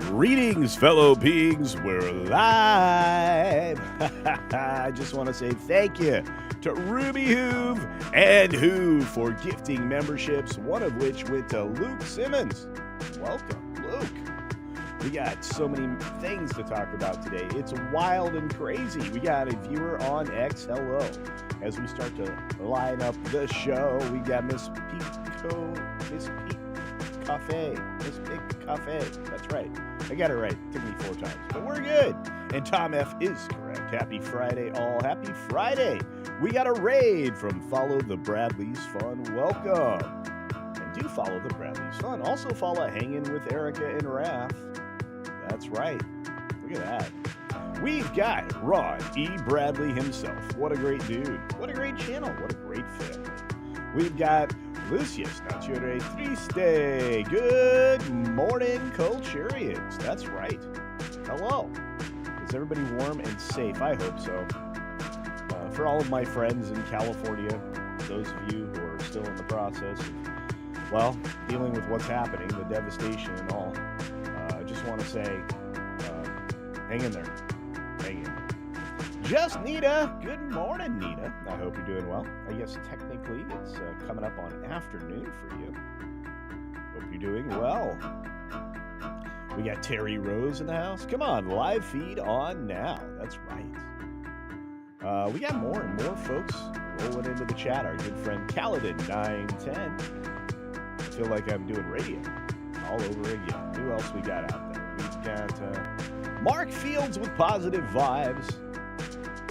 Greetings, fellow beings. We're live. I just want to say thank you to Ruby Hoove and Who for gifting memberships, one of which went to Luke Simmons. Welcome, Luke. We got so many things to talk about today. It's wild and crazy. We got a viewer on X. Hello. As we start to line up the show, we got Miss Peak Cafe. That's right. I got it right. It took me 4 times, but we're good. And Tom F is correct. Happy Friday, all. Happy Friday. We got a raid from Follow the Bradley's Fun. Welcome. And do follow the Bradley's Fun. Also follow Hanging with Erica and Raph. That's right. Look at that. We've got Ron E. Bradley himself. What a great dude. What a great channel. What a great family. We've got Lucius Nature Triste. Good morning, Culturians. That's right. Hello. Is everybody warm and safe? I hope so. For all of my friends in California, those of you who are still in the process of, well, dealing with what's happening, the devastation and all, I just want to say, hang in there. Hang in there. Just Nita. Good morning, Nita. I hope you're doing well. I guess technically it's coming up on afternoon for you. Hope you're doing well. We got Terry Rose in the house. Come on, live feed on now. That's right. We got more and more folks rolling into the chat. Our good friend Kaladin 910. I feel like I'm doing radio all over again. Who else we got out there? We've got Mark Fields with positive vibes.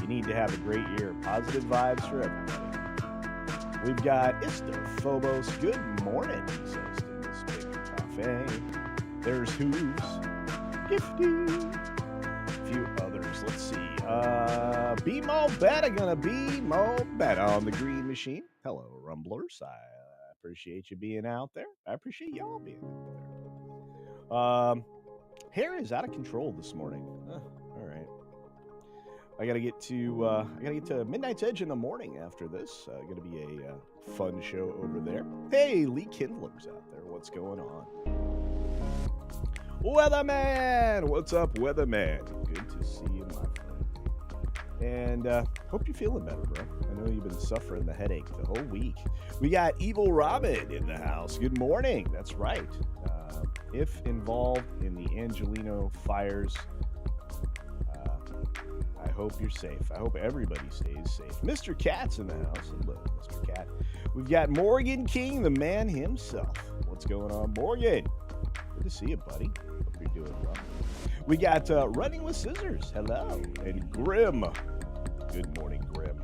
Need to have a great year. Positive vibes for everybody. We've got Isto Phobos. Good morning, he says to this big cafe. There's Hooves. Gifty. A few others. Let's see. Be Mo Betta gonna be Mo Betta on the green machine. Hello, Rumblers. I appreciate you being out there. I appreciate y'all being out there. Hair is out of control this morning. All right. I gotta get to Midnight's Edge in the morning after this. Gonna be a fun show over there. Hey, Lee Kindler's out there. What's going on? Weatherman! What's up, Weatherman? Good to see you, my friend. And hope you're feeling better, bro. I know you've been suffering the headache the whole week. We got Evil Robin in the house. Good morning. That's right. If involved in the Angelino fires, I hope you're safe. I hope everybody stays safe. Mr. Cat's in the house. Hello, Mr. Cat. We've got Morgan King, the man himself. What's going on, Morgan? Good to see you, buddy. Hope you're doing well. We got Running with Scissors. Hello. And Grim. Good morning, Grim.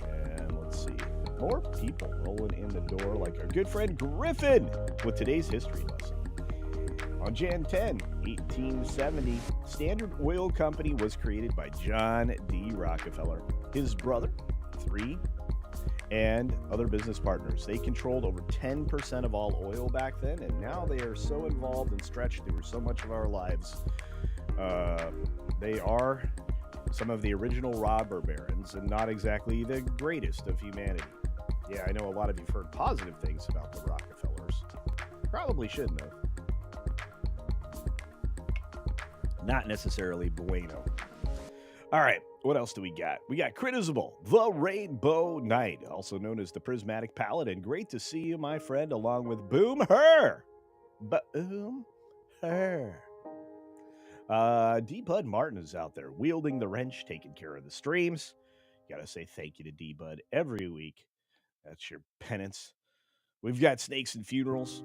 And let's see. More people rolling in the door like our good friend Griffin with today's history lesson. On Jan 10, 1870, Standard Oil Company was created by John D. Rockefeller, his brother, 3, and other business partners. They controlled over 10% of all oil back then, and now they are so involved and stretched through so much of our lives. They are some of the original robber barons and not exactly the greatest of humanity. Yeah, I know a lot of you've heard positive things about the Rockefellers. Probably shouldn't have. Not necessarily bueno. All right, what else do we got? We got Critisible, the Rainbow Knight, also known as the Prismatic Paladin. Great to see you, my friend, along with Boom Her. Boom Her. D. Bud Martin is out there wielding the wrench, taking care of the streams. You gotta say thank you to D. Bud every week. That's your penance. We've got Snakes and Funerals.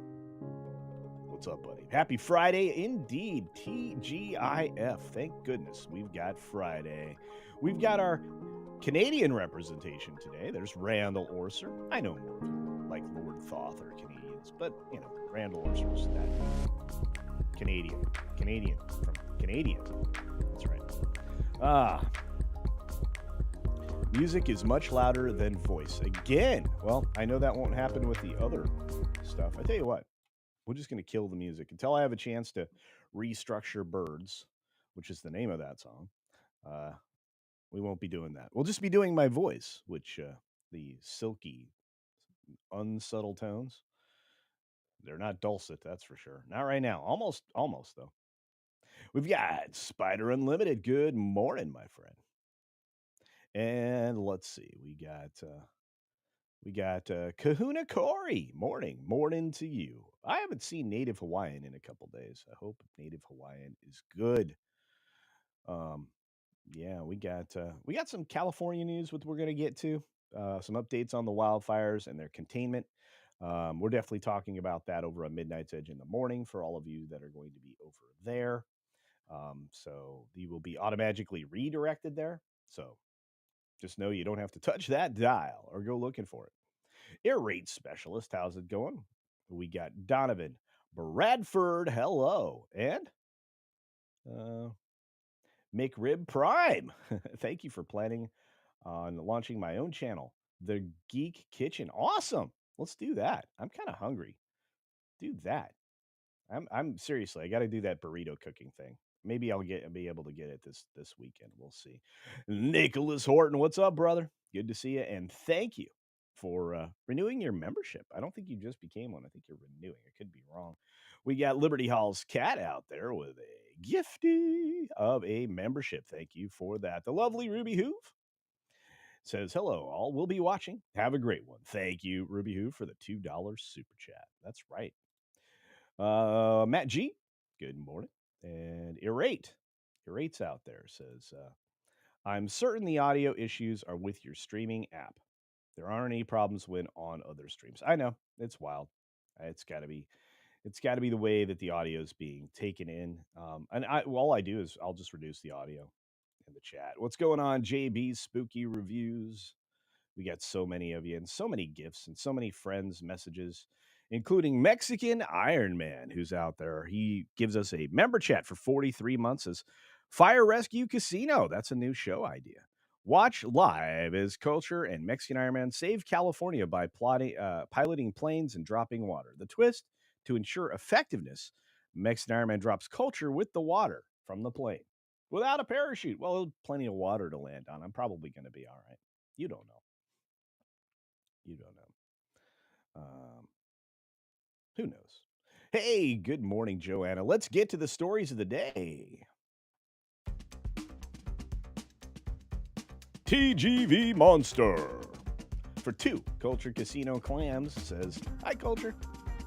What's up, buddy? Happy Friday indeed. TGIF. Thank goodness we've got Friday. We've got our Canadian representation today. There's Randall Orser. I know more of you like Lord Thoth or Canadians, but, you know, Randall Orser's that Canadian from Canadian. That's right. Music is much louder than voice. Again, well, I know that won't happen with the other stuff. I tell you what. We're just going to kill the music until I have a chance to restructure Birds, which is the name of that song. We won't be doing that. We'll just be doing my voice, which the silky, unsubtle tones. They're not dulcet, that's for sure. Not right now. Almost, though. We've got Spider Unlimited. Good morning, my friend. And let's see. We got Kahuna Corey. Morning to you. I haven't seen Native Hawaiian in a couple days. I hope Native Hawaiian is good. Um, yeah, we got some California news, which we're gonna get to. Some updates on the wildfires and their containment. We're definitely talking about that over on Midnight's Edge in the morning for all of you that are going to be over there. So you will be automatically redirected there. So just know you don't have to touch that dial or go looking for it. Air raid specialist, how's it going? We got Donovan Bradford, hello, and uh, McRib Prime. Thank you for planning on launching my own channel, The Geek Kitchen. Awesome. Let's do that. I'm kind of hungry. Do that. I'm seriously, I got to do that burrito cooking thing. Maybe be able to get it this weekend. We'll see. Nicholas Horton, what's up, brother? Good to see you, and thank you for renewing your membership. I don't think you just became one. I think you're renewing. I could be wrong. We got Liberty Hall's cat out there with a gifty of a membership. Thank you for that. The lovely Ruby Hoof says, hello, all. We'll be watching. Have a great one. Thank you, Ruby Hoof, for the $2 super chat. That's right. Matt G, good morning. And Irrate's out there says, I'm certain the audio issues are with your streaming app. There aren't any problems when on other streams. I know, it's wild. It's got to be. It's got to be the way that the audio is being taken in. All I do is I'll just reduce the audio in the chat. What's going on, JB's Spooky Reviews? We got so many of you and so many gifts and so many friends, messages, including Mexican Iron Man, who's out there. He gives us a member chat for 43 months as Fire Rescue Casino. That's a new show idea. Watch live as Culture and Mexican Iron Man save California by piloting planes and dropping water. The twist, to ensure effectiveness, Mexican Iron Man drops Culture with the water from the plane without a parachute. Well, plenty of water to land on. I'm probably going to be all right. You don't know. You don't know. Who knows? Hey, good morning, Joanna. Let's get to the stories of the day. TGV Monster for 2 Culture Casino Clams says, hi, Culture.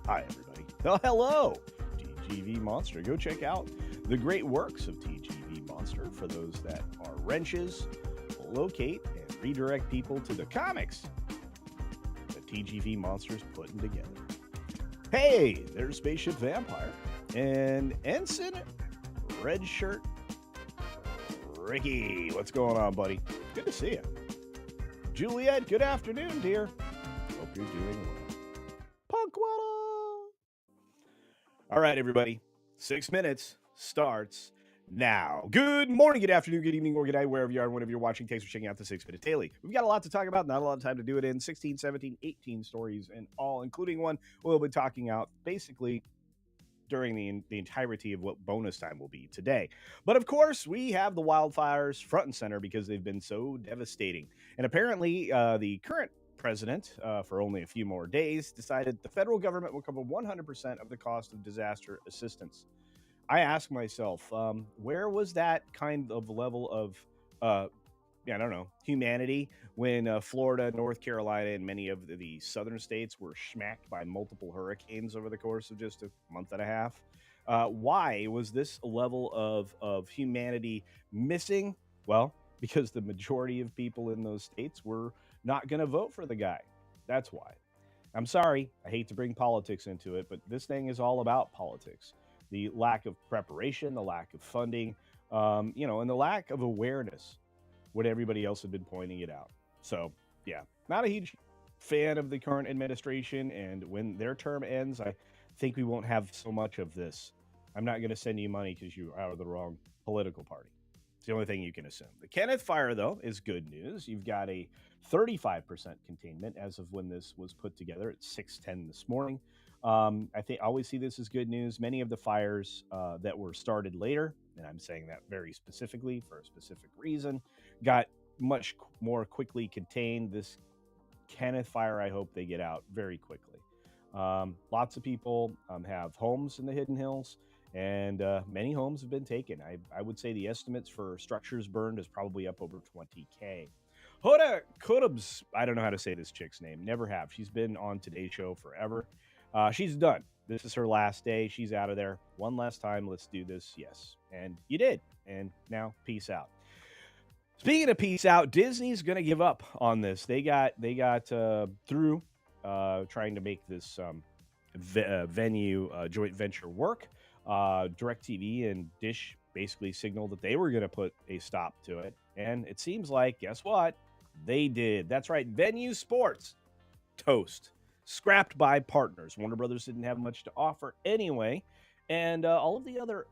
Hi, everybody. Oh, hello, TGV Monster. Go check out the great works of TGV Monster for those that are wrenches, locate and redirect people to the comics that TGV Monster's putting together. Hey, there's Spaceship Vampire and Ensign Red Shirt Ricky. What's going on, buddy? Good to see you. Juliet, good afternoon, dear. Hope you're doing well. Punkwalla. All right, everybody. 6 minutes starts now. Good morning, good afternoon, good evening, or good night, wherever you are, whenever you're watching. Thanks for checking out the 6 Minute Daily. We've got a lot to talk about, not a lot of time to do it in. 16, 17, 18 stories in all, including one we'll be talking out basically during the entirety of what bonus time will be today. But of course, we have the wildfires front and center because they've been so devastating. And apparently, the current president, for only a few more days, decided the federal government will cover 100% of the cost of disaster assistance. I ask myself, where was that kind of level of, I don't know, humanity when Florida, North Carolina, and many of the southern states were smacked by multiple hurricanes over the course of just a month and a half? Why was this level of humanity missing? Well, because the majority of people in those states were not going to vote for the guy. That's why. I'm sorry, I hate to bring politics into it, but this thing is all about politics. The lack of preparation, the lack of funding, and the lack of awareness when everybody else had been pointing it out. So, yeah, not a huge fan of the current administration. And when their term ends, I think we won't have so much of this. I'm not going to send you money because you are the wrong political party. It's the only thing you can assume. The Kenneth Fire, though, is good news. You've got a 35% containment as of when this was put together at 6:10 this morning. I always see this as good news. Many of the fires that were started later, and I'm saying that very specifically for a specific reason, got much more quickly contained. This Kenneth Fire, I hope they get out very quickly. Lots of people have homes in the Hidden Hills, and many homes have been taken. I would say the estimates for structures burned is probably up over 20K. Hoda Kotb's, I don't know how to say this chick's name, never have. She's been on Today's Show forever. She's done. This is her last day. She's out of there. One last time, let's do this. Yes. And you did. And now, peace out. Speaking of peace out, Disney's going to give up on this. They got through trying to make this venue joint venture work. DirecTV and Dish basically signaled that they were going to put a stop to it, and it seems like, guess what? They did. That's right. Venue Sports toast, scrapped by partners. Warner Brothers didn't have much to offer anyway, and all of the other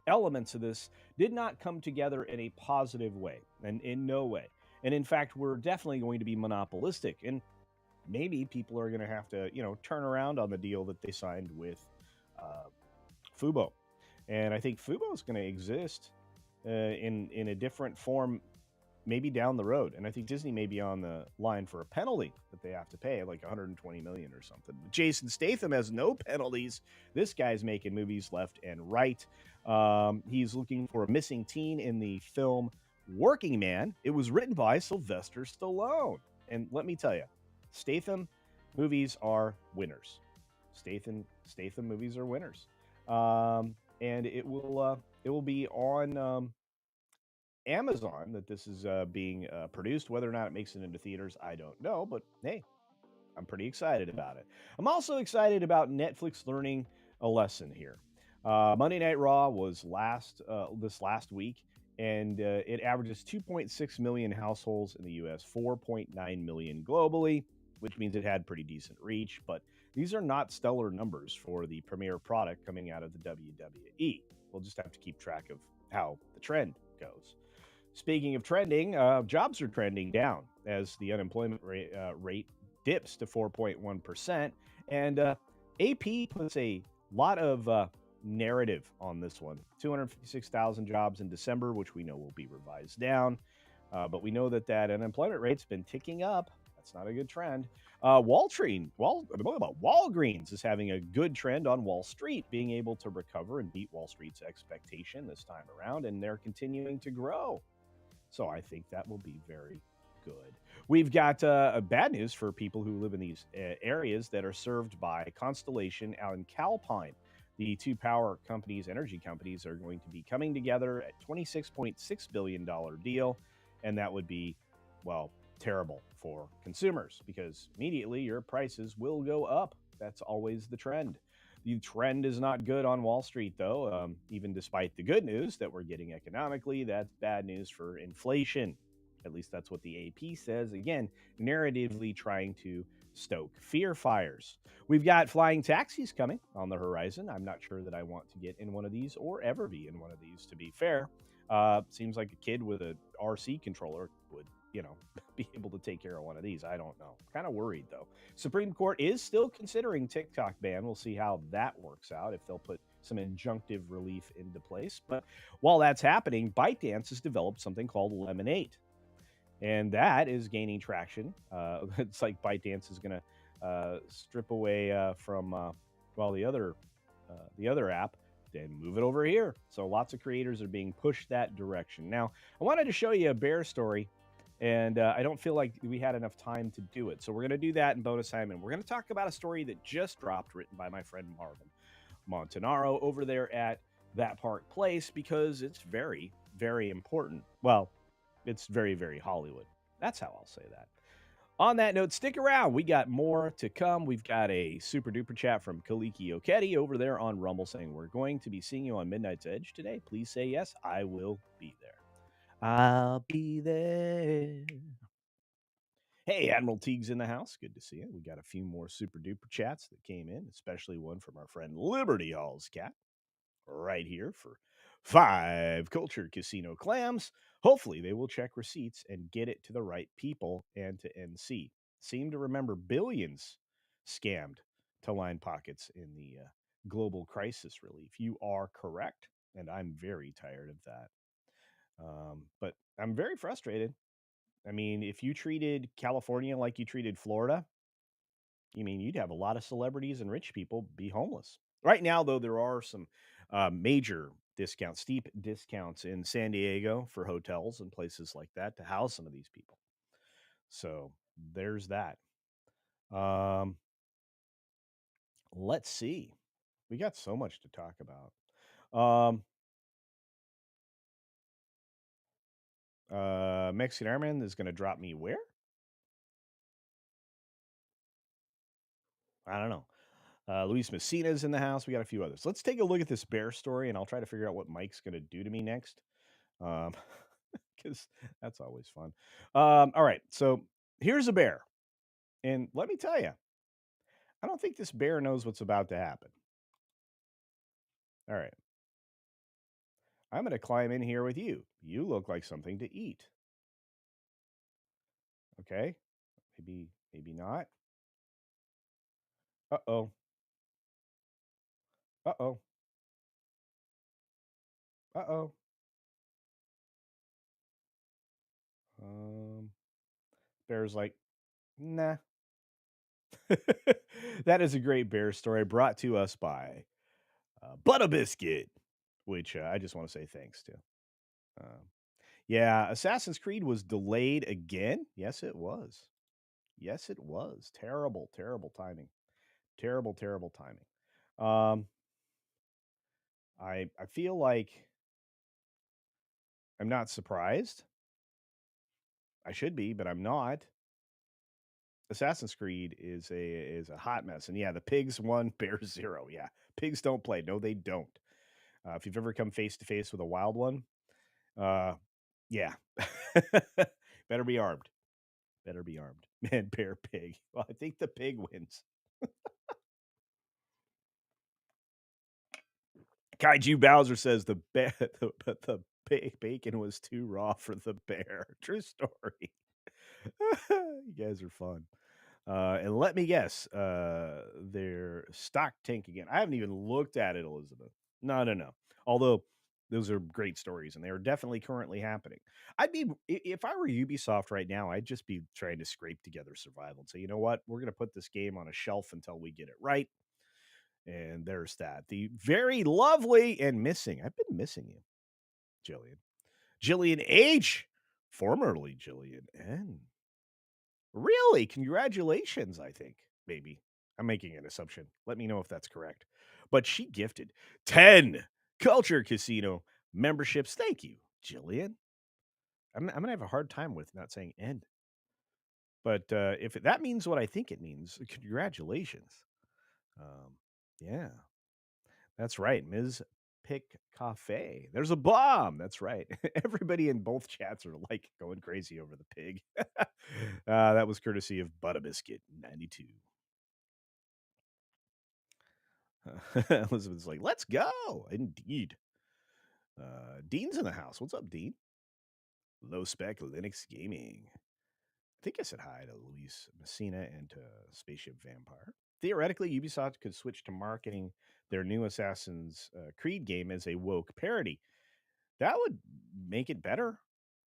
elements of this did not come together in a positive way, and in no way. And in fact, we're definitely going to be monopolistic, and maybe people are going to have to, turn around on the deal that they signed with uh, Fubo. And I think Fubo is going to exist in a different form, maybe down the road. And I think Disney may be on the line for a penalty that they have to pay, like 120 million or something. Jason Statham has no penalties. This guy's making movies left and right. He's looking for a missing teen in the film Working Man. It was written by Sylvester Stallone. And let me tell you, Statham movies are winners. Statham movies are winners. And it will be on Amazon that this is being produced. Whether or not it makes it into theaters, I don't know. But hey, I'm pretty excited about it. I'm also excited about Netflix learning a lesson here. Monday Night Raw was this last week, and it averages 2.6 million households in the U.S., 4.9 million globally, which means it had pretty decent reach. But these are not stellar numbers for the premier product coming out of the WWE. We'll just have to keep track of how the trend goes. Speaking of trending, jobs are trending down as the unemployment rate dips to 4.1%. And AP puts a lot of narrative on this one. 256,000 jobs in December, which we know will be revised down. But we know that unemployment rate's been ticking up. That's not a good trend. Walgreens is having a good trend on Wall Street, being able to recover and beat Wall Street's expectation this time around, and they're continuing to grow. So I think that will be very good. We've got bad news for people who live in these areas that are served by Constellation out in Calpine. The two power companies, energy companies, are going to be coming together at $26.6 billion deal. And that would be, well, terrible for consumers because immediately your prices will go up. That's always the trend. The trend is not good on Wall Street, though. Even despite the good news that we're getting economically, that's bad news for inflation. At least that's what the AP says. Again, narratively trying to stoke fear fires. We've got flying taxis coming on the horizon. I'm not sure that I want to get in one of these or ever be in one of these, to be fair. Seems like a kid with a RC controller would, be able to take care of one of these. I don't know. Kind of worried, though. Supreme Court is still considering TikTok ban. We'll see how that works out, if they'll put some injunctive relief into place. But while that's happening, ByteDance has developed something called Lemonade. And that is gaining traction. It's like ByteDance is going to strip away from the other app, then move it over here. So lots of creators are being pushed that direction. Now, I wanted to show you a bear story, and I don't feel like we had enough time to do it. So we're going to do that in bonus time, and we're going to talk about a story that just dropped, written by my friend Marvin Montanaro over there at That Park Place, because it's very, very important. Well, it's very, very Hollywood. That's how I'll say that. On that note, stick around. We got more to come. We've got a super duper chat from Kaliki Okedi over there on Rumble saying, we're going to be seeing you on Midnight's Edge today. Please say yes. I will be there. I'll be there. Hey, Admiral Teague's in the house. Good to see you. We got a few more super duper chats that came in, especially one from our friend Liberty Hall's cat right here for 5 Culture Casino Clams. Hopefully, they will check receipts and get it to the right people and to NC. Seem to remember billions scammed to line pockets in the global crisis relief. You are correct, and I'm very tired of that. But I'm very frustrated. I mean, if you treated California like you treated Florida, You mean you'd have a lot of celebrities and rich people be homeless. Right now, though, there are some major discounts, steep discounts in San Diego for hotels and places like that to house some of these people. So there's that. Um, let's see. We got so much to talk about. Mexican Airman is going to drop me where? I don't know. Luis Messina's in the house. We got a few others. Let's take a look at this bear story, and I'll try to figure out what Mike's going to do to me next. Because that's always fun. All right. So here's a bear. And let me tell you, I don't think this bear knows what's about to happen. All right. I'm going to climb in here with you. You look like something to eat. Okay. Maybe not. Uh oh. Uh oh. Uh oh. Um, Bear's like, nah. That is a great bear story brought to us by Butter Biscuit, which I just want to say thanks to. Um, yeah, Assassin's Creed was delayed again. Yes, it was. Yes, it was. Terrible, terrible timing. Terrible, terrible timing. Um, I feel like I'm not surprised. I should be, but I'm not. Assassin's Creed is a hot mess, and yeah, the pigs won, bears zero. Yeah, pigs don't play. No, they don't. If you've ever come face to face with a wild one, uh, yeah, better be armed. Better be armed. Man, bear, pig. Well, I think the pig wins. Kaiju Bowser says the bacon was too raw for the bear. True story. You guys are fun. And let me guess, their stock tank again. I haven't even looked at it, Elizabeth. No, no, no. Although those are great stories, and they are definitely currently happening. If I were Ubisoft right now, I'd just be trying to scrape together survival and say, you know what, we're going to put this game on a shelf until we get it right. And there's that. The very lovely and missing. I've been missing you, Jillian. Jillian H, formerly Jillian N. Really? Congratulations, I think. Maybe. I'm making an assumption. Let me know if that's correct. But she gifted 10 Culture Casino memberships. Thank you, Jillian. I'm going to have a hard time with not saying end. But if that means what I think it means, congratulations. Um, yeah, that's right. Ms. Pick Cafe. There's a bomb. That's right. Everybody in both chats are like going crazy over the pig. That was courtesy of Butterbiscuit 92. Elizabeth's like, let's go. Indeed. Dean's in the house. What's up, Dean? Low spec Linux gaming. I think I said hi to Luis Messina and to Spaceship Vampire. Theoretically, Ubisoft could switch to marketing their new Assassin's Creed game as a woke parody. That would make it better.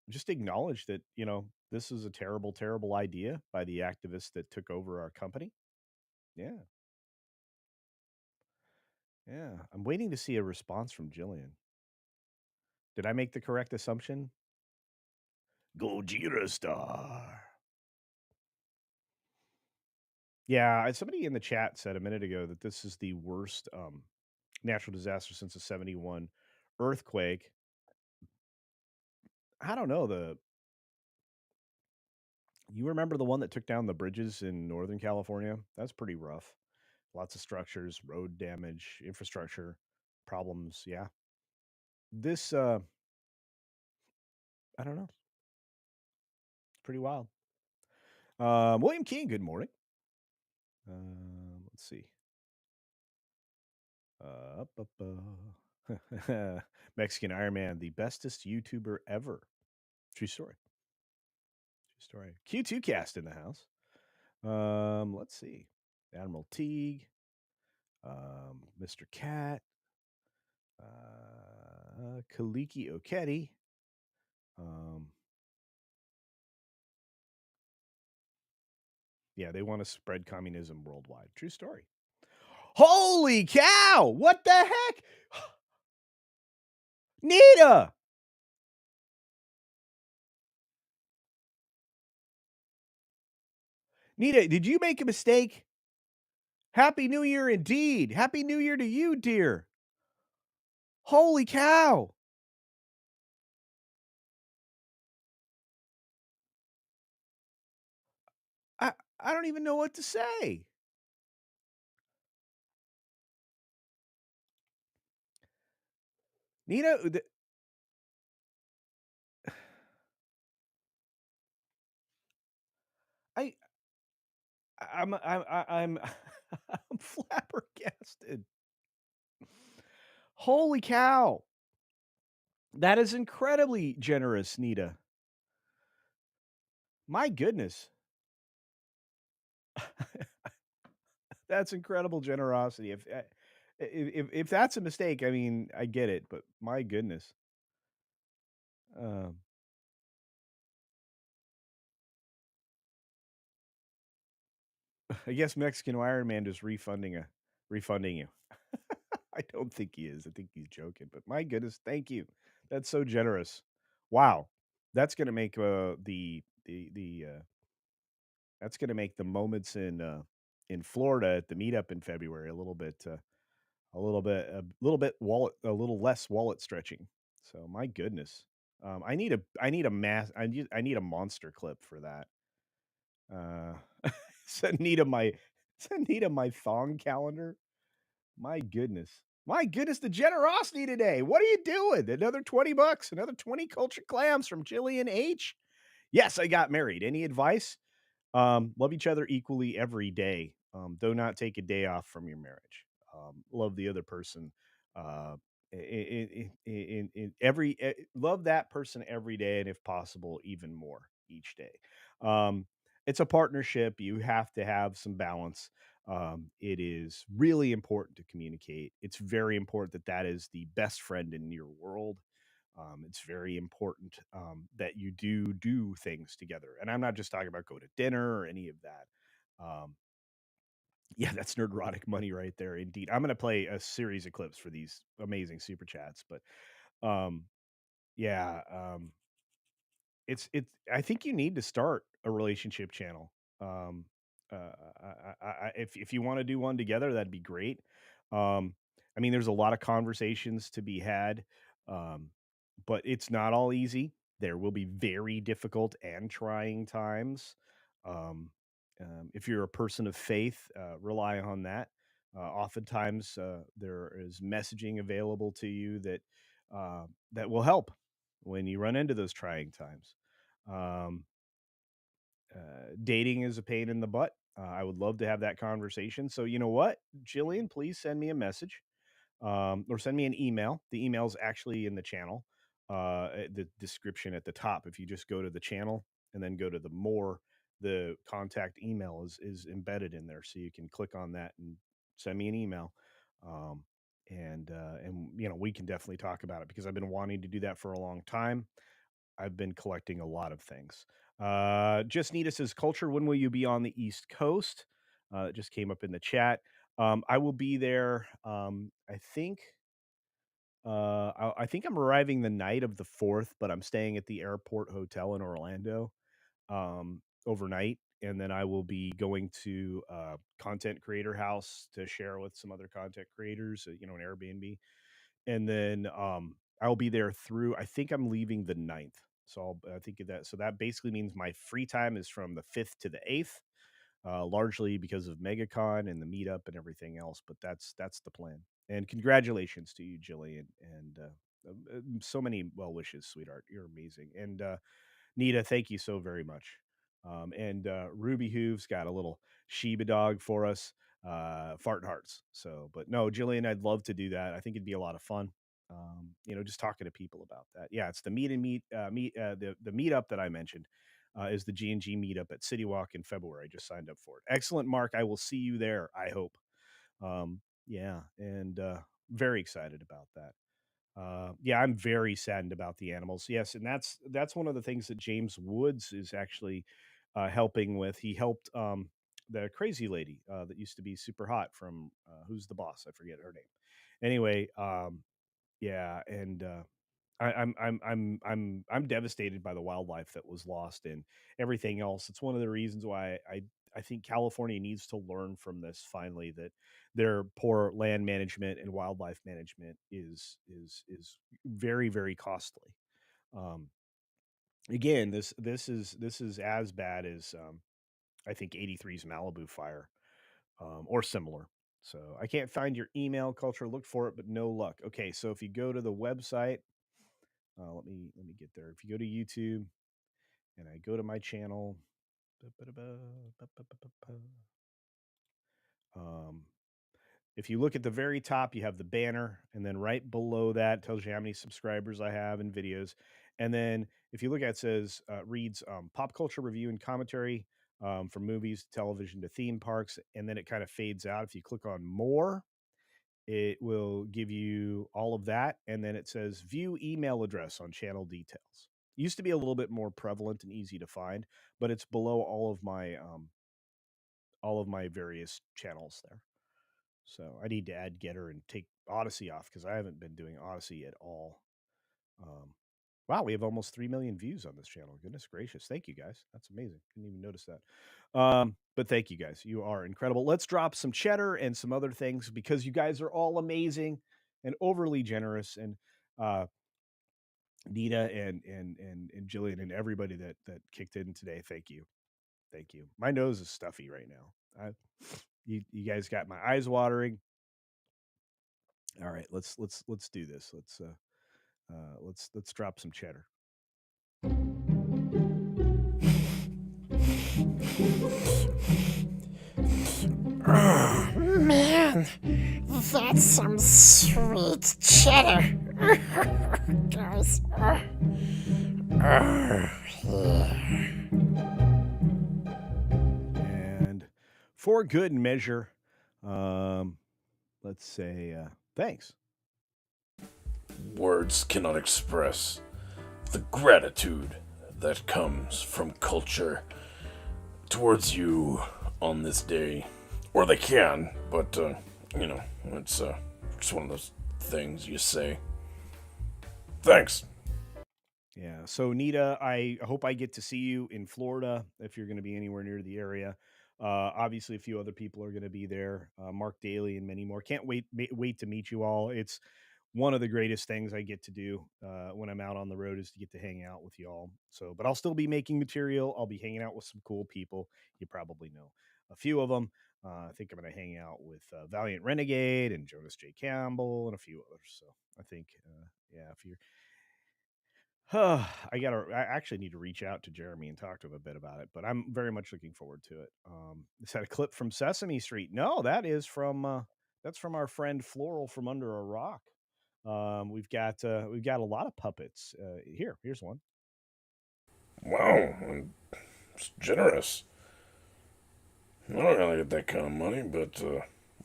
Just acknowledge that, this is a terrible, terrible idea by the activists that took over our company. Yeah. Yeah. I'm waiting to see a response from Jillian. Did I make the correct assumption? Gojira Star. Yeah, somebody in the chat said a minute ago that this is the worst natural disaster since the 71 earthquake. I don't know. You remember the one that took down the bridges in Northern California? That's pretty rough. Lots of structures, road damage, infrastructure problems. Yeah. This, I don't know. It's pretty wild. William King, good morning. Let's see. Mexican Iron Man, the bestest YouTuber ever. True story. True story. Q2 cast in the house. Let's see. Admiral Teague, Mr. Cat, Kaliki Okedi. Um, Yeah, they want to spread communism worldwide. True story. Holy cow! What the heck? Nita! Nita, did you make a mistake? Happy New Year indeed. Happy New Year to you, dear. Holy cow. I I don't even know what to say. Nita, I I'm I'm flabbergasted. Holy cow. That is incredibly generous, Nita. My goodness. That's incredible generosity. If that's a mistake, I mean, I get it, but my goodness. Um, I guess Mexican Iron Man is refunding you. I don't think he is. I think he's joking, but my goodness, thank you. That's so generous. Wow. That's going to make the that's going to make the moments in Florida at the meetup in February a little less wallet stretching. So my goodness. I need a monster clip for that. Uh send Nita my thong calendar. My goodness. My goodness, the generosity today. What are you doing? Another 20 bucks, another 20 culture clams from Jillian H. Yes, I got married. Any advice? Love each other equally every day. Do not take a day off from your marriage. Love the other person. Uh, love that person every day, and if possible, even more each day. It's a partnership. You have to have some balance. It is really important to communicate. It's very important that that is the best friend in your world. It's very important that you do things together, and I'm not just talking about go to dinner or any of that. Um, yeah, that's nerdrotic money right there. Indeed, I'm going to play a series of clips for these amazing super chats, but um, yeah, it's. I think you need to start a relationship channel. Um, if you want to do one together, that'd be great. I mean, there's a lot of conversations to be had, um, but it's not all easy. There will be very difficult and trying times. Um, if you're a person of faith, rely on that. Oftentimes, there is messaging available to you that will help when you run into those trying times. Um, Dating is a pain in the butt. I would love to have that conversation. So, you know what, Jillian, please send me a message or send me an email. The email is actually in the channel, the description at the top. If you just go to the channel and then go to the more, the contact email is embedded in there, so you can click on that and send me an email. Um, and you know, we can definitely talk about it because I've been wanting to do that for a long time. I've been collecting a lot of things. Just Nita says, "Culture, when will you be on the East Coast?" It just came up in the chat. I will be there. I think I'm arriving the night of the 4th, but I'm staying at the airport hotel in Orlando overnight, and then I will be going to content creator house to share with some other content creators. You know, an Airbnb, and then I'll be there through. I think I'm leaving the 9th. So I think of that. So that basically means my free time is from the 5th to the 8th, largely because of MegaCon and the meetup and everything else. But that's the plan. And congratulations to you, Jillian, and so many well wishes, sweetheart. You're amazing. And Nita, thank you so very much. And Ruby Hooves got a little Shiba dog for us, fart hearts. So, but no, Jillian, I'd love to do that. I think it'd be a lot of fun. You know, just talking to people about that. Yeah, it's the the meetup that I mentioned is the G&G meetup at City Walk in February. I just signed up for it. Excellent, Mark. I will see you there. I hope. Yeah, and very excited about that. Yeah, I'm very saddened about the animals. Yes, and that's one of the things that James Woods is actually helping with. He helped. the crazy lady that used to be super hot from Who's the Boss? I forget her name. Anyway, yeah, and I'm devastated by the wildlife that was lost and everything else. It's one of the reasons why I think California needs to learn from this finally, that their poor land management and wildlife management is very, very costly. Um, Again, this is as bad as I think '83's Malibu fire, or similar. So I can't find your email, culture. Look for it, but no luck. Okay, so if you go to the website, let me get there. If you go to YouTube and I go to my channel, um, if you look at the very top, you have the banner, and then right below that tells you how many subscribers I have and videos. And then if you look at it, says reads pop culture review and commentary from movies, television to theme parks, and then it kind of fades out. If you click on more, it will give you all of that, and then it says view email address on channel details. Used to be a little bit more prevalent and easy to find, but it's below all of my various channels there. So I need to add Getter and take Odyssey off because I haven't been doing Odyssey at all. Um, wow, we have almost 3 million views on this channel. Goodness gracious. Thank you guys. That's amazing. Didn't even notice that. But thank you guys. You are incredible. Let's drop some cheddar and some other things because you guys are all amazing and overly generous. And uh, Nita and Jillian and everybody that kicked in today. Thank you. Thank you. My nose is stuffy right now. You guys got my eyes watering. All right, let's do this. Let's drop some cheddar. Oh, man, that's some sweet cheddar. Guys, yeah. And for good measure, let's say thanks. Words cannot express the gratitude that comes from culture towards you on this day. Or they can, but, it's just one of those things you say. Thanks. Yeah. So Nita, I hope I get to see you in Florida if you're going to be anywhere near the area. Obviously, a few other people are going to be there. Mark Daly and many more. Can't wait to meet you all. It's one of the greatest things I get to do when I'm out on the road is to get to hang out with y'all. So, but I'll still be making material. I'll be hanging out with some cool people. You probably know a few of them. I think I'm going to hang out with Valiant Renegade and Jonas J. Campbell and a few others. So I think, yeah, if you're I actually need to reach out to Jeremy and talk to him a bit about it, but I'm very much looking forward to it. Is that a clip from Sesame Street? No, that's from our friend Floral from Under a Rock. We've got a lot of puppets. Here's one. Wow, it's generous. I don't really get that kind of money, but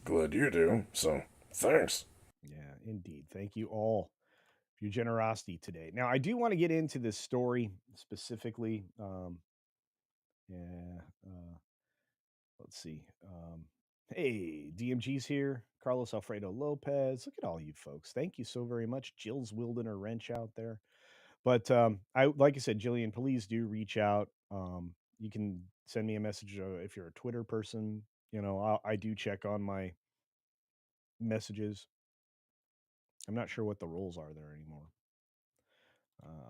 glad you do, so thanks. Yeah, indeed. Thank you all for your generosity today. Now, I do want to get into this story specifically. Yeah. Let's see. Hey, DMG's here. Carlos Alfredo Lopez. Look at all you folks. Thank you so very much. Jill's wielding her wrench out there. But I like I said, Jillian, please do reach out. You can send me a message if you're a Twitter person. I do check on my messages. I'm not sure what the rules are there anymore.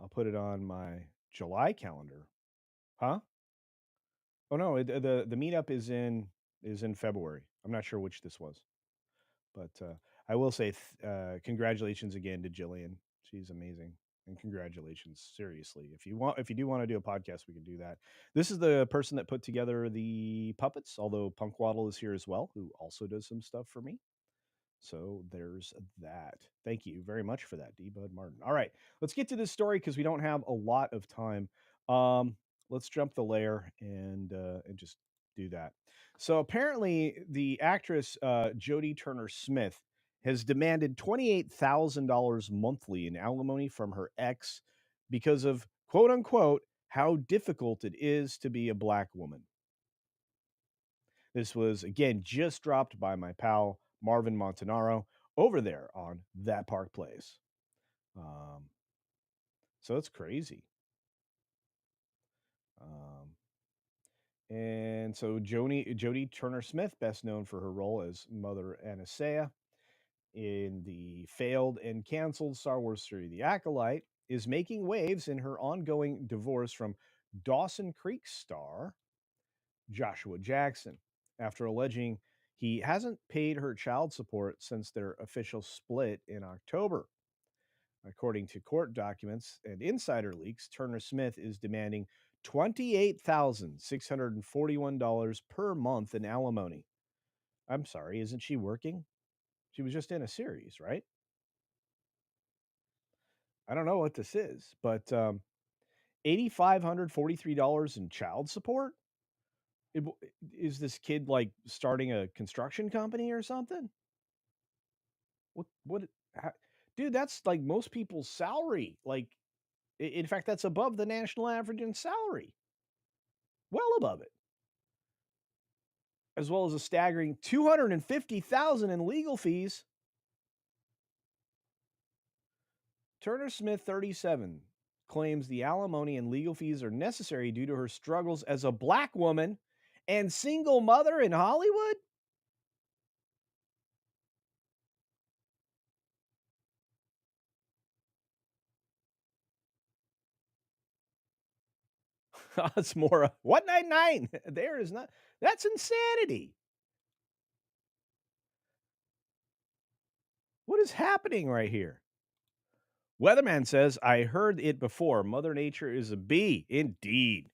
I'll put it on my July calendar. Huh? Oh no, the meetup is in February. I'm not sure which this was. But I will say congratulations again to Jillian. She's amazing, and congratulations, seriously. If you do want to do a podcast, we can do that. This is the person that put together the puppets. Although Punk Waddle is here as well, who also does some stuff for me. So there's that. Thank you very much for that, D. Bud Martin. All right, let's get to this story because we don't have a lot of time. Let's jump the layer and just do that. So apparently, the actress Jodie Turner Smith has demanded $28,000 monthly in alimony from her ex because of quote unquote how difficult it is to be a black woman. This was, again, just dropped by my pal Marvin Montanaro over there on That Park Place. So it's crazy. And so Jodie Turner-Smith, best known for her role as Mother Anastasia in the failed and canceled Star Wars series The Acolyte, is making waves in her ongoing divorce from Dawson Creek star Joshua Jackson after alleging he hasn't paid her child support since their official split in October. According to court documents and insider leaks, Turner Smith is demanding $28,641 per month in alimony. I'm sorry, isn't she working? She was just in a series, right? I don't know what this is, but $8,543 in child support? Is this kid like starting a construction company or something? What how, dude, that's like most people's salary. Like in fact, that's above the national average in salary. Well above it. As well as a staggering $250,000 in legal fees. Turner Smith, 37, claims the alimony and legal fees are necessary due to her struggles as a black woman and single mother in Hollywood. It's more 199. There is not. That's insanity. What is happening right here? Weatherman says, I heard it before. Mother Nature is a bee. Indeed.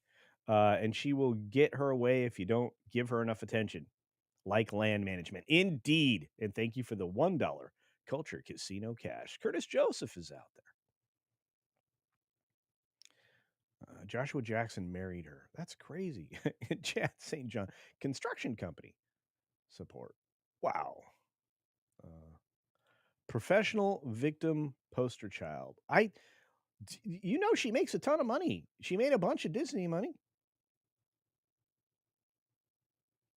And she will get her way if you don't give her enough attention, like land management. Indeed. And thank you for the $1 Culture Casino Cash. Curtis Joseph is out there. Joshua Jackson married her. That's crazy. Chad St. John, construction company support. Wow. Professional victim poster child. She makes a ton of money. She made a bunch of Disney money.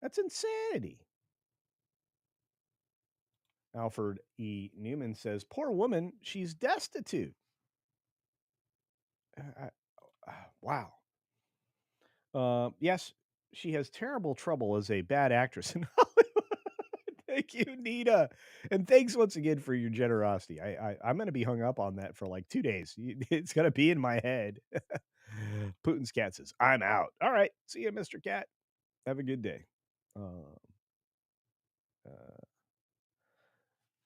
That's insanity. Alfred E. Newman says, poor woman, she's destitute. Wow. Yes, she has terrible trouble as a bad actress in Hollywood. Thank you, Nita. And thanks once again for your generosity. I'm going to be hung up on that for like 2 days. It's going to be in my head. Putin's cat says, I'm out. All right. See you, Mr. Cat. Have a good day.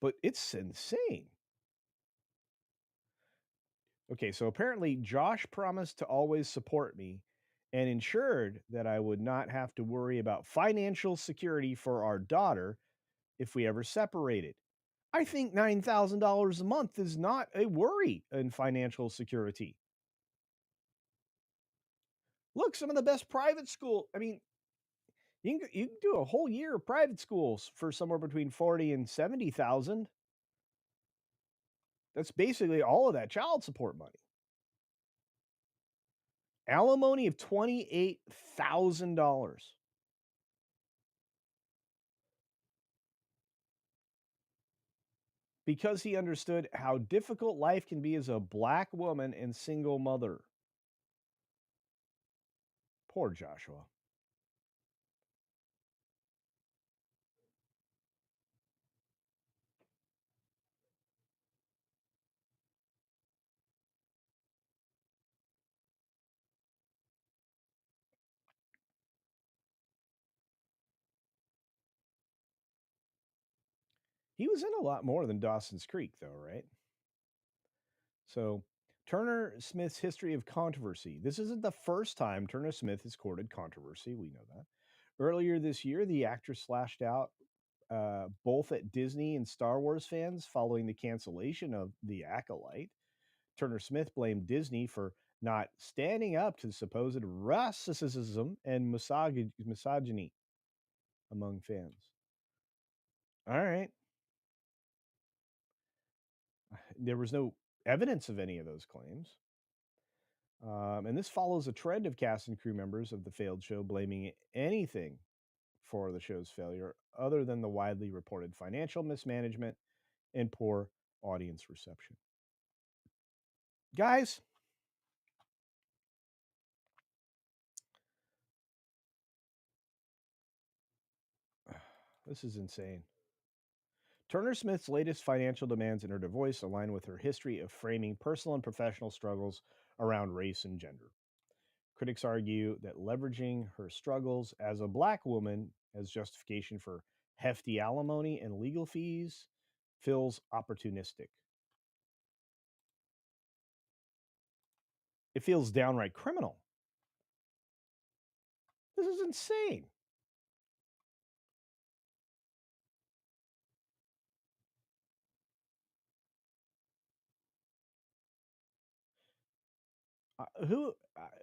But it's insane. Okay, so apparently Josh promised to always support me and ensured that I would not have to worry about financial security for our daughter if we ever separated. I think $9,000 a month is not a worry in financial security. Look, some of the best private school. I mean, you can do a whole year of private schools for somewhere between 40 and 70,000. That's basically all of that child support money. Alimony of $28,000. Because he understood how difficult life can be as a black woman and single mother. Poor Joshua. He was in a lot more than Dawson's Creek, though, right? So, Turner Smith's history of controversy. This isn't the first time Turner Smith has courted controversy. We know that. Earlier this year, the actress slashed out both at Disney and Star Wars fans following the cancellation of The Acolyte. Turner Smith blamed Disney for not standing up to supposed racism and misogyny among fans. All right. There was no evidence of any of those claims. And this follows a trend of cast and crew members of the failed show blaming anything for the show's failure other than the widely reported financial mismanagement and poor audience reception. Guys, this is insane. Turner Smith's latest financial demands in her divorce align with her history of framing personal and professional struggles around race and gender. Critics argue that leveraging her struggles as a black woman as justification for hefty alimony and legal fees feels opportunistic. It feels downright criminal. This is insane.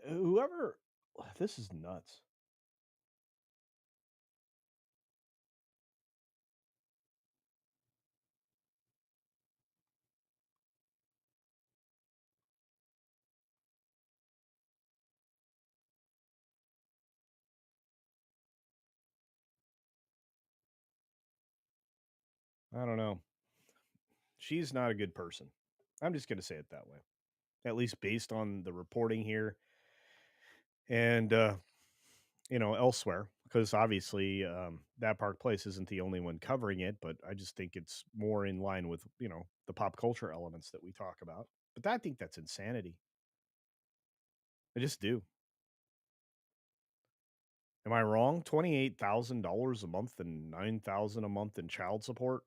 Whoever, this is nuts. I don't know. She's not a good person. I'm just going to say it that way, at least based on the reporting here and elsewhere, because obviously that Park Place isn't the only one covering it, but I just think it's more in line with the pop culture elements that we talk about. But I think that's insanity. I just do. Am I wrong? $28,000 a month and $9,000 a month in child support.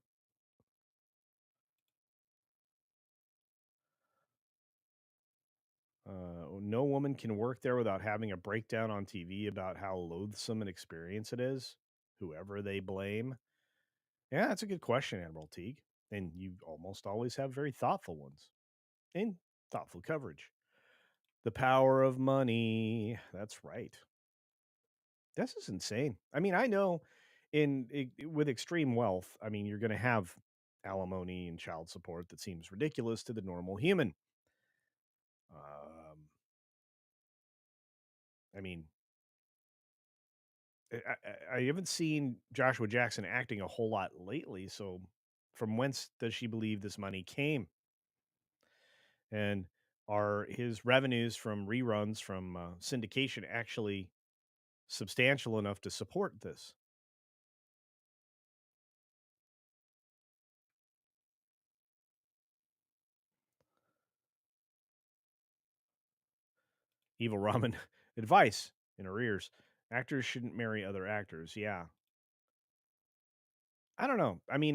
No woman can work there without having a breakdown on TV about how loathsome an experience it is, whoever they blame. Yeah, that's a good question, Admiral Teague. And you almost always have very thoughtful ones and thoughtful coverage. The power of money. That's right. This is insane. I mean, I know with extreme wealth, I mean, you're going to have alimony and child support that seems ridiculous to the normal human. I mean, I haven't seen Joshua Jackson acting a whole lot lately. So, from whence does she believe this money came? And are his revenues from reruns from syndication actually substantial enough to support this? Evil Ramen advice in arrears. Actors shouldn't marry other actors. Yeah. I don't know. I mean,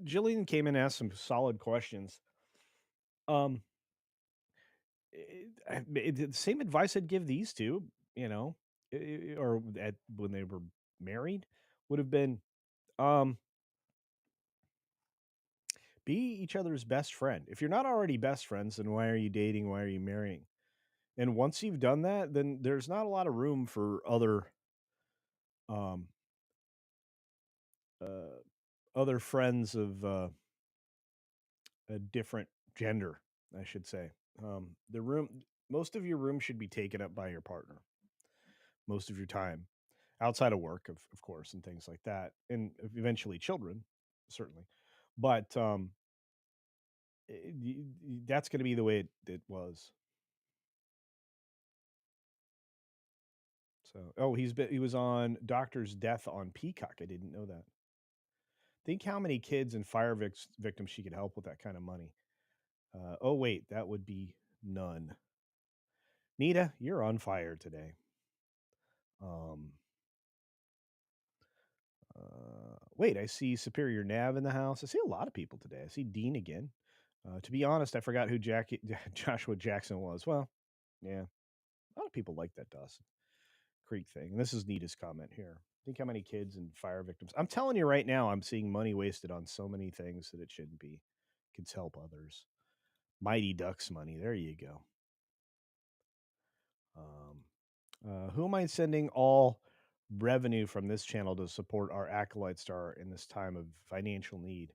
Jillian came in and asked some solid questions. Um, the same advice I'd give these two, or when they were married, would have been, um, be each other's best friend. If you're not already best friends, then why are you dating? Why are you marrying? And once you've done that, then there's not a lot of room for um, uh, other friends of a different gender, I should say. Most of your room should be taken up by your partner. Most of your time, outside of work, of course, and things like that, and eventually children, certainly. But that's going to be the way it was. So, he was on Doctor's Death on Peacock. I didn't know that. Think how many kids and fire victims she could help with that kind of money. Oh wait, that would be none. Nita, you're on fire today. Um, Wait, I see Superior Nav in the house. I see a lot of people today. I see Dean again. To be honest, I forgot who Joshua Jackson was. Well, yeah, a lot of people like that Dawson Creek thing. And this is Nita's comment here. Think how many kids and fire victims. I'm telling you right now, I'm seeing money wasted on so many things that it shouldn't be. Kids help others. Mighty Ducks money. There you go. Who am I sending all revenue from this channel to support our Acolyte Star in this time of financial need?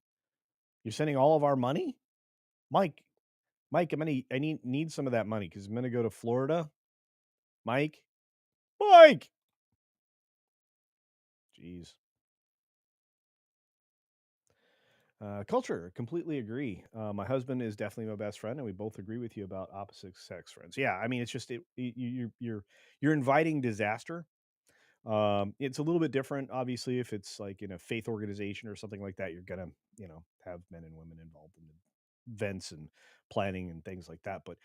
You're sending all of our money? Mike, I need some of that money because I'm gonna go to Florida. Mike. Jeez. Culture, completely agree. My husband is definitely my best friend, and we both agree with you about opposite sex friends. Yeah, I mean, it's just you're inviting disaster. It's a little bit different, obviously, if it's like in a faith organization or something like that. You're gonna, have men and women involved in the events and planning and things like that. But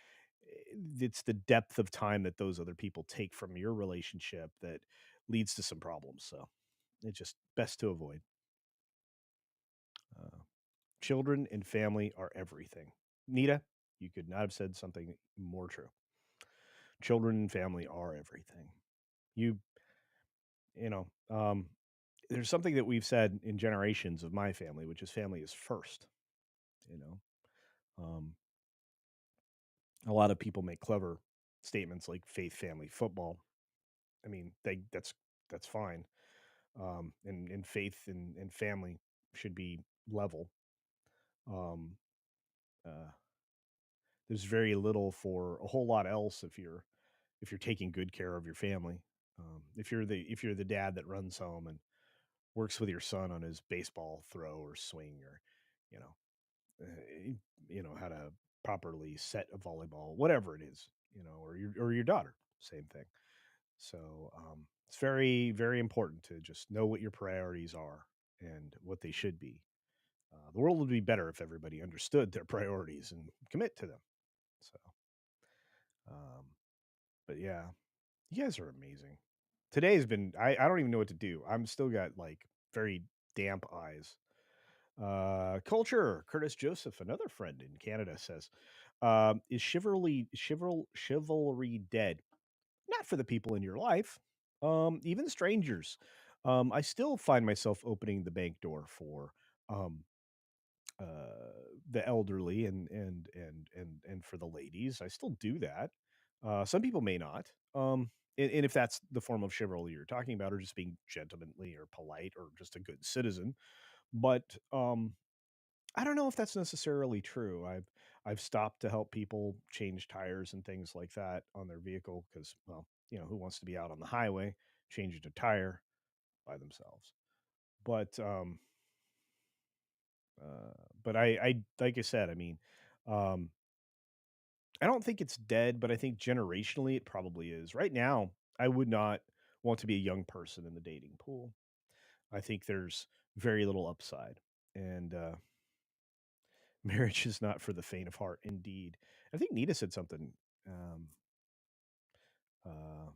it's the depth of time that those other people take from your relationship that leads to some problems. So it's just best to avoid. Uh, Children and family are everything. Nita, you could not have said something more true. Children and family are everything. You, you know, there's something that we've said in generations of my family, which is family is first. You know, um, a lot of people make clever statements like faith, family, football. I mean, that's fine. And faith and family should be level. Um, uh, there's very little for a whole lot else if you're taking good care of your family. If you're the dad that runs home and works with your son on his baseball throw or swing, or you know uh, how to properly set a volleyball, whatever it is, or your daughter, same thing. So it's very, very important to just know what your priorities are and what they should be. The world would be better if everybody understood their priorities and commit to them. So, um, but yeah, you guys are amazing. Today has been, I don't even know what to do. I'm still got like very damp eyes. Culture, Curtis Joseph, another friend in Canada, says, is chivalry dead? Not for the people in your life, even strangers. I still find myself opening the bank door for um, the elderly and for the ladies. I still do that. Some people may not. And if that's the form of chivalry you're talking about, or just being gentlemanly or polite or just a good citizen, but I don't know if that's necessarily true. I've stopped to help people change tires and things like that on their vehicle because, well, who wants to be out on the highway changing a tire by themselves? But but I like I said, I mean, um, I don't think it's dead, but I think generationally it probably is. Right now, I would not want to be a young person in the dating pool. I think there's very little upside, and marriage is not for the faint of heart. Indeed, I think Nita said something um, uh,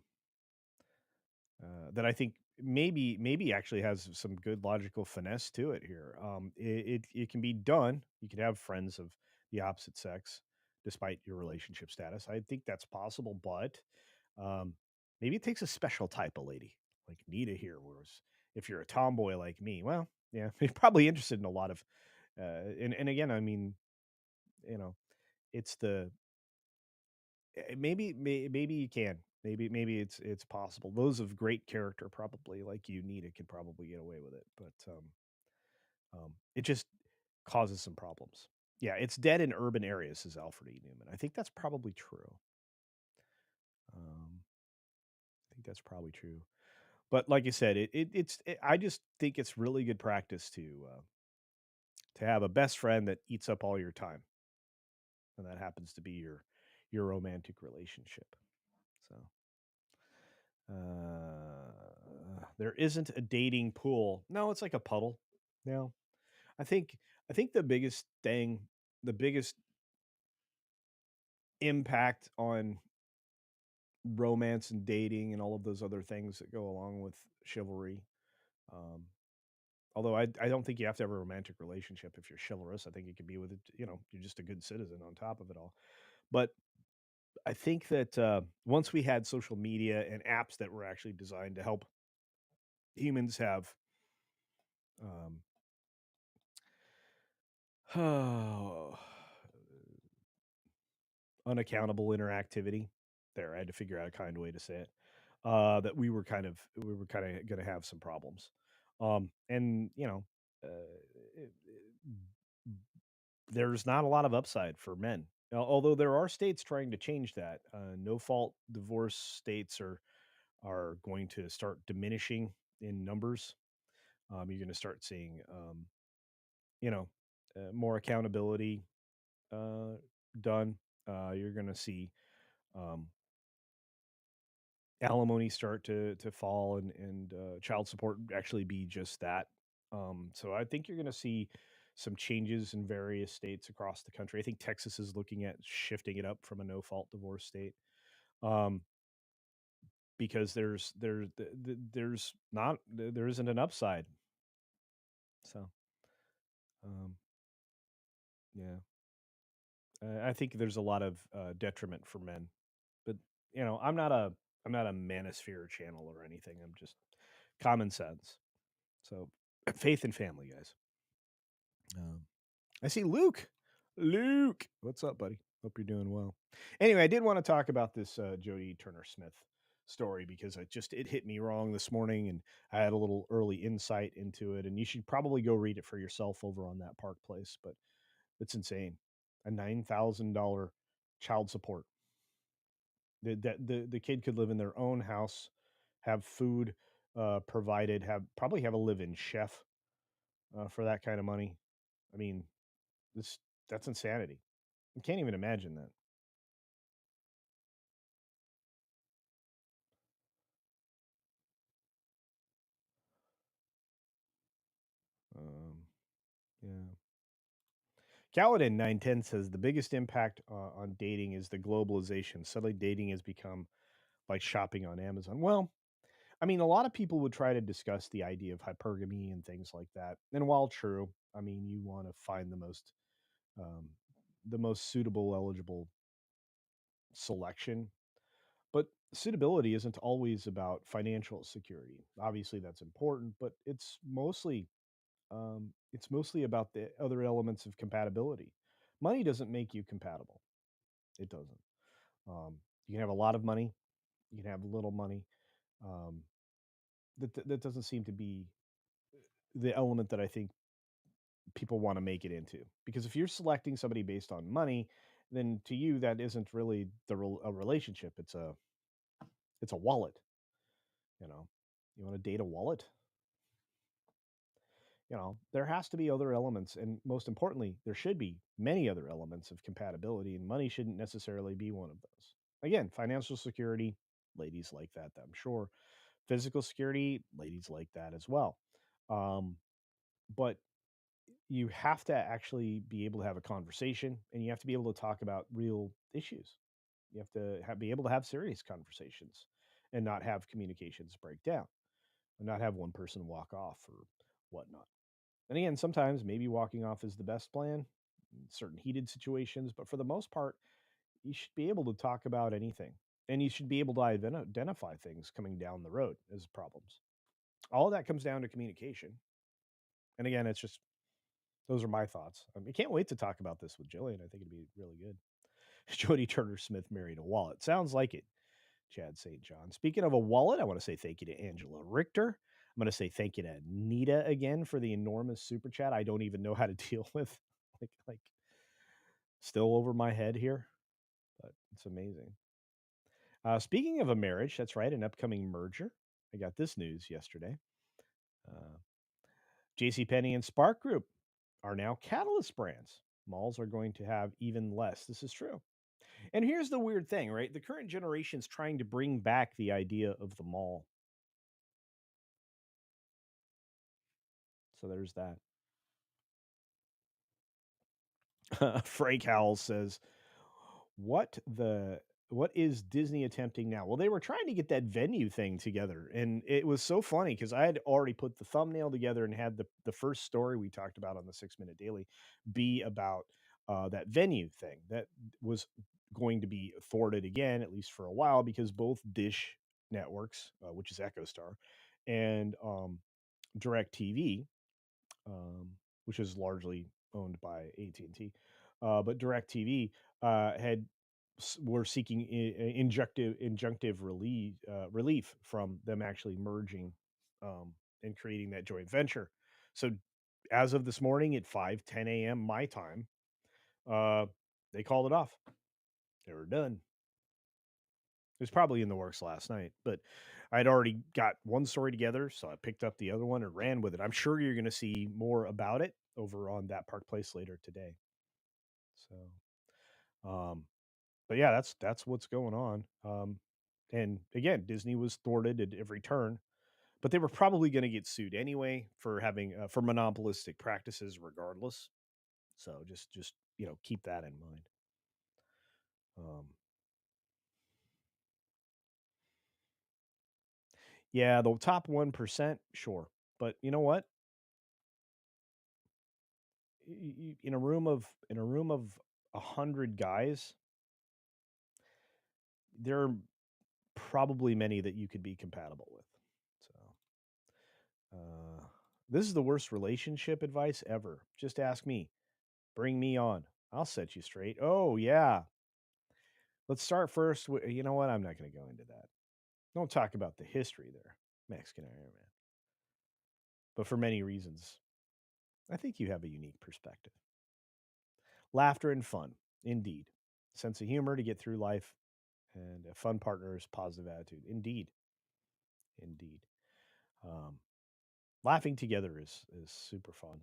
that I think maybe actually has some good logical finesse to it here. It can be done. You can have friends of the opposite sex despite your relationship status. I think that's possible, but um, maybe it takes a special type of lady like Nita here. Whereas if you're a tomboy like me, well, yeah, you're probably interested in a lot of. And again, I mean, you know, it's the maybe you can. Maybe it's possible. Those of great character, probably like you, Nita, could probably get away with it, but it just causes some problems. Yeah, it's dead in urban areas, says Alfred E. Newman. I think that's probably true. I think that's probably true. But like I said, I just think it's really good practice to have a best friend that eats up all your time, and that happens to be your romantic relationship. So. There isn't a dating pool. No, it's like a puddle. No, I think I think the biggest impact on romance and dating and all of those other things that go along with chivalry. Um, although I don't think you have to have a romantic relationship if you're chivalrous. I think it could be with it. You're just a good citizen on top of it all. But I think that once we had social media and apps that were actually designed to help humans have um, oh, unaccountable interactivity. There, I had to figure out a kind way to say it. That we were kind of going to have some problems, and there's not a lot of upside for men. Although there are states trying to change that. No fault divorce states are going to start diminishing in numbers. You're going to start seeing, you know, more accountability done. You're going to see um, alimony start to fall, and child support actually be just that. So I think you're going to see some changes in various states across the country. I think Texas is looking at shifting it up from a no fault divorce state. Um, because there's not there isn't an upside. So um, yeah, I think there's a lot of detriment for men, but I'm not a manosphere channel or anything. I'm just common sense. So faith and family, guys. Um, I see Luke. Luke, what's up, buddy? Hope you're doing well. Anyway, I did want to talk about this Jodie Turner Smith story because it hit me wrong this morning, and I had a little early insight into it. And you should probably go read it for yourself over on that Park Place. But it's insane. A $9,000 child support. The kid could live in their own house, have food provided, probably have a live-in chef for that kind of money. I mean, this that's insanity. I can't even imagine that. Um, yeah. Kaladin 910 says the biggest impact on dating is the globalization. Suddenly, dating has become like shopping on Amazon. Well, I mean, a lot of people would try to discuss the idea of hypergamy and things like that. And while true, I mean, you want to find um, the most suitable, eligible selection. But suitability isn't always about financial security. Obviously, that's important, but it's mostly about the other elements of compatibility. Money doesn't make you compatible. It doesn't. Um, you can have a lot of money. You can have little money. Um, that doesn't seem to be the element that I think people want to make it into. Because if you're selecting somebody based on money, then to you that isn't really a relationship. It's a wallet. You know, you want to date a wallet. There has to be other elements, and most importantly, there should be many other elements of compatibility, and money shouldn't necessarily be one of those. Again, financial security, ladies like that, I'm sure. Physical security, ladies like that as well. Um, but you have to actually be able to have a conversation, and you have to be able to talk about real issues. You have to be able to have serious conversations and not have communications break down, and not have one person walk off or whatnot. And again, sometimes maybe walking off is the best plan in certain heated situations, but for the most part, you should be able to talk about anything. And you should be able to identify things coming down the road as problems. All of that comes down to communication. And again, it's just those are my thoughts. I can't wait to talk about this with Jillian. I think it'd be really good. Jodie Turner Smith married a wallet. Sounds like it. Chad St. John. Speaking of a wallet, I want to say thank you to Angela Richter. I'm going to say thank you to Nita again for the enormous super chat. I don't even know how to deal with, like still over my head here, but it's amazing. Speaking of a marriage, that's right, an upcoming merger. I got this news yesterday. Uh, JCPenney and Spark Group are now Catalyst brands. Malls are going to have even less. This is true. And here's the weird thing, right? The current generation is trying to bring back the idea of the mall. So there's that. Frank Howell says, "What the what is Disney attempting now?" Well, they were trying to get that venue thing together, and it was so funny because I had already put the thumbnail together and had the first story we talked about on the 6 Minute Daily be about that venue thing that was going to be thwarted again, at least for a while, because both Dish networks, which is EchoStar, and DirecTV, which is largely owned by AT&T. But DirecTV had were seeking injunctive relief from them actually merging and creating that joint venture. So as of this morning at 5:10 a.m. my time, uh, they called it off. They were done. It was probably in the works last night, but I'd already got one story together, so I picked up the other one and ran with it. I'm sure you're going to see more about it over on That Park Place later today. So, but yeah, that's what's going on. And again, Disney was thwarted at every turn, but they were probably going to get sued anyway for having for monopolistic practices, regardless. So just keep that in mind. Yeah, the top 1%, sure, but you know what? In a room of 100 guys, there are probably many that you could be compatible with. So, this is the worst relationship advice ever. Just ask me. Bring me on. I'll set you straight. Oh, yeah. Let's start first with, you know what? I'm not going to go into that. Don't talk about the history there, Mexican Iron Man. But for many reasons, I think you have a unique perspective. Laughter and fun, indeed. Sense of humor to get through life, and a fun partner's positive attitude. Indeed. Indeed. Um, Laughing together is super fun.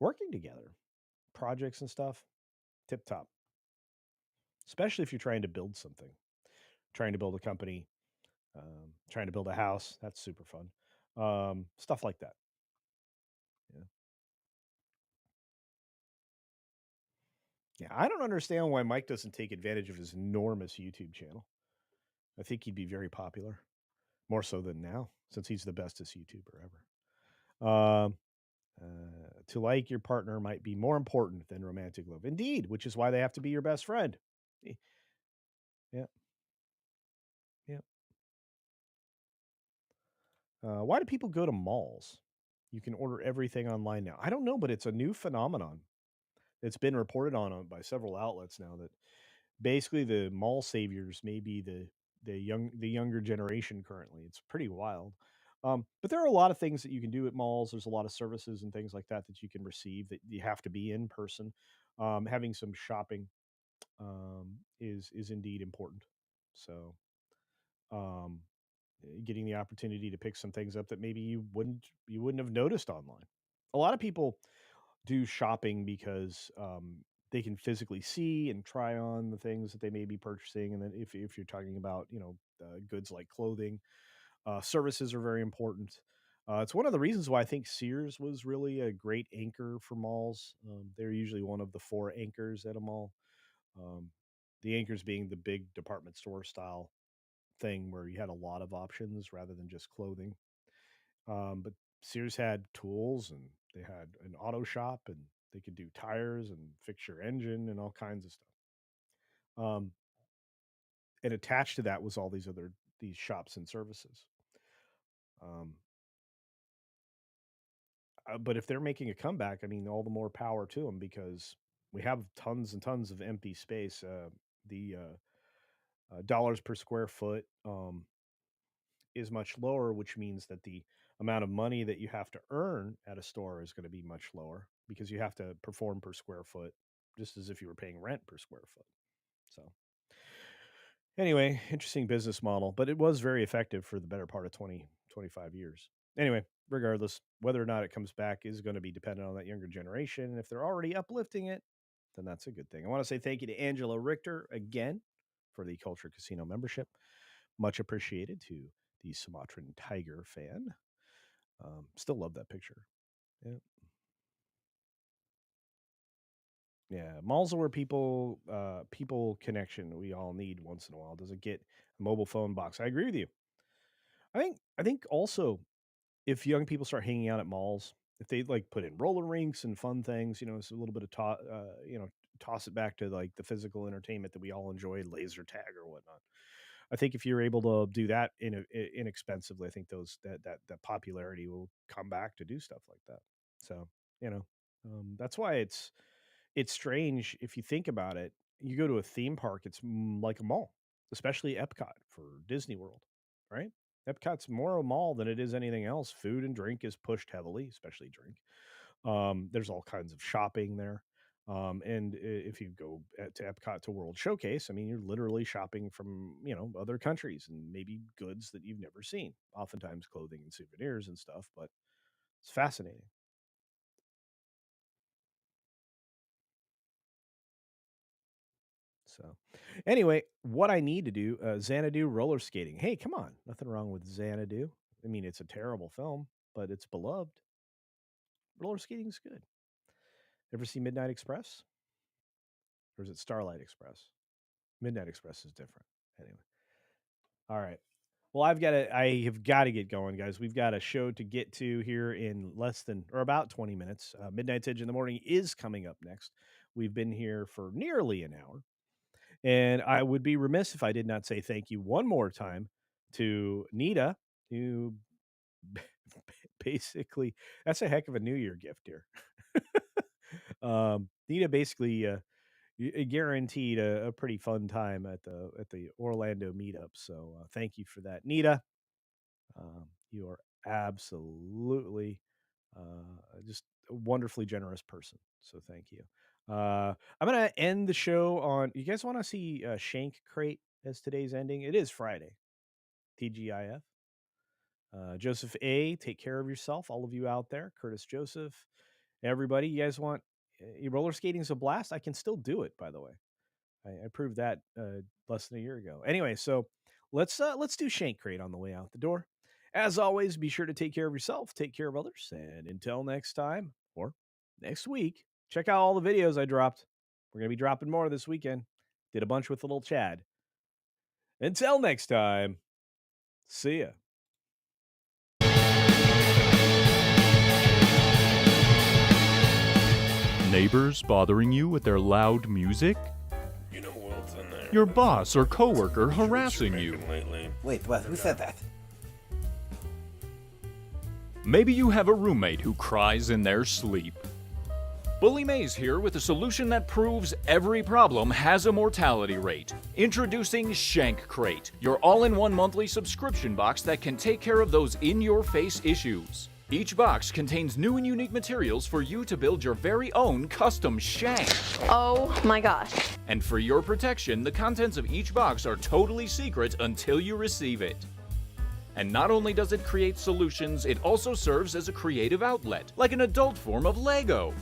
Working together, projects and stuff, tip top. Especially if you're trying to build something, trying to build a company, trying to build a house. That's super fun. Stuff like that. Yeah. Yeah. I don't understand why Mike doesn't take advantage of his enormous YouTube channel. I think he'd be very popular, more so than now, since he's the bestest YouTuber ever. To like your partner might be more important than romantic love. Indeed, which is why they have to be your best friend. Eh, Yeah. Yeah. Why do people go to malls? You can order everything online now. I don't know, but it's a new phenomenon. It's been reported on by several outlets now that basically the mall saviors may be the younger generation currently. It's pretty wild. But there are a lot of things that you can do at malls. There's a lot of services and things like that that you can receive that you have to be in person. Having some shopping is indeed important. So, um, getting the opportunity to pick some things up that maybe you wouldn't have noticed online. A lot of people do shopping because they can physically see and try on the things that they may be purchasing, and then if you're talking about goods like clothing, services are very important. It's one of the reasons why I think Sears was really a great anchor for malls. They're usually one of the four anchors at a mall. Um, the anchors being the big department store style thing where you had a lot of options rather than just clothing. But Sears had tools and they had an auto shop and they could do tires and fix your engine and all kinds of stuff. Um, and attached to that was all these shops and services. Um, but if they're making a comeback, I mean, all the more power to them because we have tons and tons of empty space. The dollars per square foot is much lower, which means that the amount of money that you have to earn at a store is going to be much lower because you have to perform per square foot, just as if you were paying rent per square foot. So, anyway, interesting business model, but it was very effective for the better part of 20-25 years. Anyway, regardless, whether or not it comes back is going to be dependent on that younger generation. And if they're already uplifting it, then that's a good thing. I want to say thank you to Angela Richter again for the Culture Casino membership. Much appreciated to the Sumatran tiger fan. Still love that picture. Yeah. Yeah. Malls are where people connection we all need once in a while. Does it get a mobile phone box? I agree with you. I think also if young people start hanging out at malls, if they like put in roller rinks and fun things, it's a little bit of toss it back to like the physical entertainment that we all enjoy, laser tag or whatnot. I think if you're able to do that inexpensively, I think that popularity will come back to do stuff like that. So that's why it's strange if you think about it. You go to a theme park, it's like a mall, especially Epcot for Disney World, right? Epcot's more a mall than it is anything else. Food and drink is pushed heavily, especially drink. There's all kinds of shopping there. And if you go to Epcot to World Showcase, I mean, you're literally shopping from, other countries and maybe goods that you've never seen, oftentimes clothing and souvenirs and stuff, but it's fascinating. So, anyway, what I need to do, Xanadu roller skating. Hey, come on. Nothing wrong with Xanadu. I mean, it's a terrible film, but it's beloved. Roller skating's good. Ever see Midnight Express? Or is it Starlight Express? Midnight Express is different. Anyway. All right. Well, I have got to get going, guys. We've got a show to get to here in less than or about 20 minutes. Midnight's Edge in the Morning is coming up next. We've been here for nearly an hour. And I would be remiss if I did not say thank you one more time to Nita, who basically, that's a heck of a New Year gift here. Nita basically guaranteed a pretty fun time at the Orlando meetup. So thank you for that, Nita. You are absolutely just a wonderfully generous person. So thank you. I'm going to end the show on. You guys want to see Shank Crate as today's ending? It is Friday. TGIF. Joseph A., take care of yourself. All of you out there. Curtis Joseph. Everybody, you guys want roller skating's a blast? I can still do it, by the way. I proved that less than a year ago. Anyway, so let's do Shank Crate on the way out the door. As always, be sure to take care of yourself, take care of others, and until next time or next week, check out all the videos I dropped. We're gonna be dropping more this weekend. Did a bunch with little Chad. Until next time, see ya. Neighbors bothering you with their loud music? You know who else in there? Your boss or coworker harassing you? Lately. Wait, what? Who said that? Maybe you have a roommate who cries in their sleep. Bully Mays here with a solution that proves every problem has a mortality rate. Introducing Shank Crate, your all-in-one monthly subscription box that can take care of those in-your-face issues. Each box contains new and unique materials for you to build your very own custom shank. Oh my gosh. And for your protection, the contents of each box are totally secret until you receive it. And not only does it create solutions, it also serves as a creative outlet, like an adult form of Lego.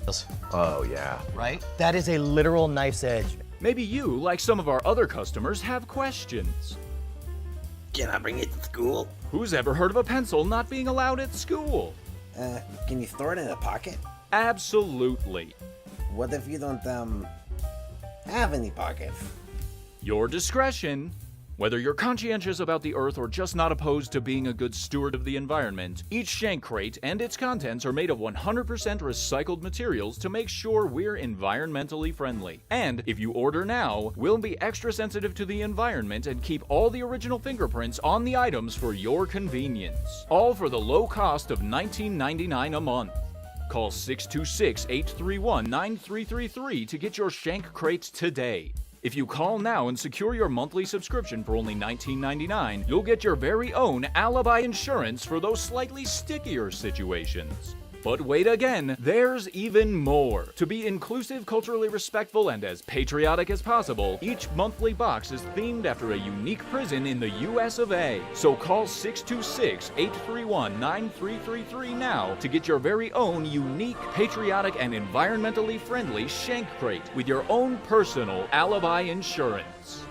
Oh, yeah. Right? That is a literal knife's edge. Maybe you, like some of our other customers, have questions. Can I bring it to school? Who's ever heard of a pencil not being allowed at school? Can you store it in a pocket? Absolutely. What if you don't, have any pockets? Your discretion. Whether you're conscientious about the earth or just not opposed to being a good steward of the environment, each Shank Crate and its contents are made of 100% recycled materials to make sure we're environmentally friendly. And if you order now, we'll be extra sensitive to the environment and keep all the original fingerprints on the items for your convenience. All for the low cost of $19.99 a month. Call 626-831-9333 to get your Shank Crate today. If you call now and secure your monthly subscription for only $19.99, you'll get your very own alibi insurance for those slightly stickier situations. But wait again, there's even more. To be inclusive, culturally respectful, and as patriotic as possible, each monthly box is themed after a unique prison in the US of A. So call 626-831-9333 now to get your very own unique, patriotic, and environmentally friendly Shank Crate with your own personal alibi insurance.